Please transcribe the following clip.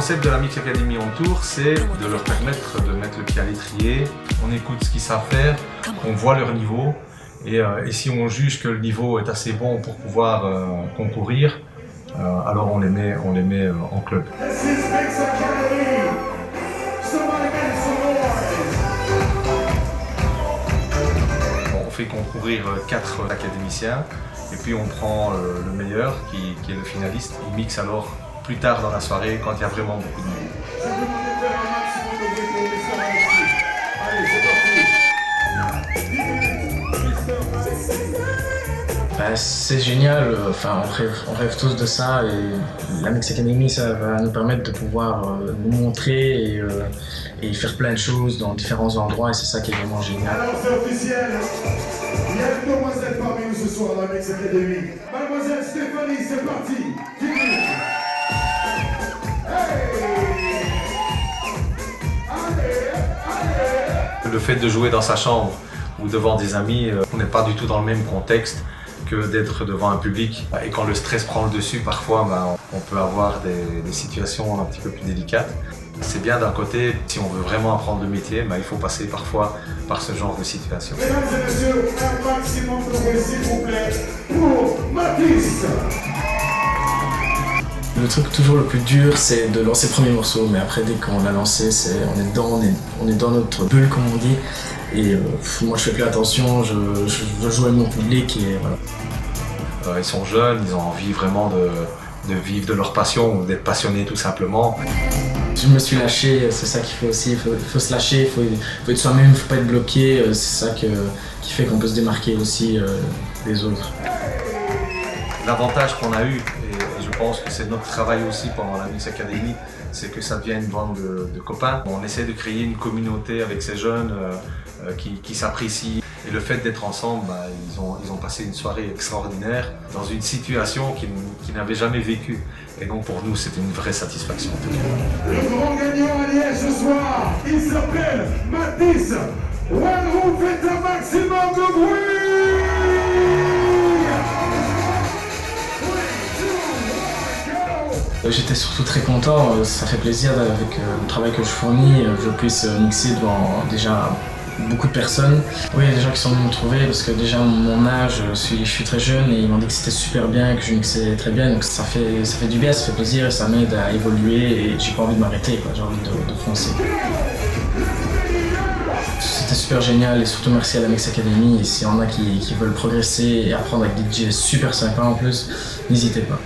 concept de la Mix Academy on Tour, c'est de leur permettre de mettre le pied à l'étrier. On écoute ce qu'ils savent faire, on voit leur niveau et si on juge que le niveau est assez bon pour pouvoir concourir, alors on les met en club. On fait concourir 4 académiciens et puis on prend le meilleur qui est le finaliste. Il mixe alors plus tard dans la soirée quand il y a vraiment beaucoup de monde. C'est génial, enfin, on rêve tous de ça et la Mix Academy ça va nous permettre de pouvoir nous montrer et faire plein de choses dans différents endroits et c'est ça qui est vraiment génial. Alors c'est officiel, il y a une demoiselle parmi nous ce soir à la Mix Academy. Mademoiselle Stéphanie, c'est parti. Le fait de jouer dans sa chambre ou devant des amis, on n'est pas du tout dans le même contexte que d'être devant un public. Et quand le stress prend le dessus, parfois on peut avoir des situations un petit peu plus délicates. C'est bien d'un côté, si on veut vraiment apprendre le métier, il faut passer parfois par ce genre de situation. Mesdames et messieurs, un maximum de bruit s'il vous plaît pour Mathis. Le truc toujours le plus dur, c'est de lancer le premier morceau, mais après dès qu'on l'a lancé, on est dans notre bulle comme on dit. Et moi je fais plus attention, je veux jouer avec mon public et voilà. Ils sont jeunes, ils ont envie vraiment de vivre de leur passion ou d'être passionnés tout simplement. Je me suis lâché, c'est ça qu'il faut aussi, il faut se lâcher, il faut être soi-même, il ne faut pas être bloqué, c'est ça qui fait qu'on peut se démarquer aussi des autres. L'avantage qu'on a eu, et je pense que c'est notre travail aussi pendant la Mix Academy, c'est que ça devient une bande de copains. On essaie de créer une communauté avec ces jeunes qui s'apprécient. Et le fait d'être ensemble, ils ont passé une soirée extraordinaire dans une situation qu'ils n'avaient jamais vécue. Et donc pour nous, c'était une vraie satisfaction. Le grand gagnant à Liège ce soir, il s'appelle Mathis. One Room, faites un maximum de bruit. J'étais surtout très content, ça fait plaisir avec le travail que je fournis, je puisse mixer devant déjà beaucoup de personnes. Oui, il y a des gens qui sont venus me trouver parce que déjà mon âge, je suis très jeune et ils m'ont dit que c'était super bien, que je mixais très bien, donc ça fait du bien, ça fait plaisir et ça m'aide à évoluer et j'ai pas envie de m'arrêter, j'ai envie de foncer. C'était super génial et surtout merci à la Mix Academy et s'il y en a qui veulent progresser et apprendre avec des DJ super sympas en plus, n'hésitez pas.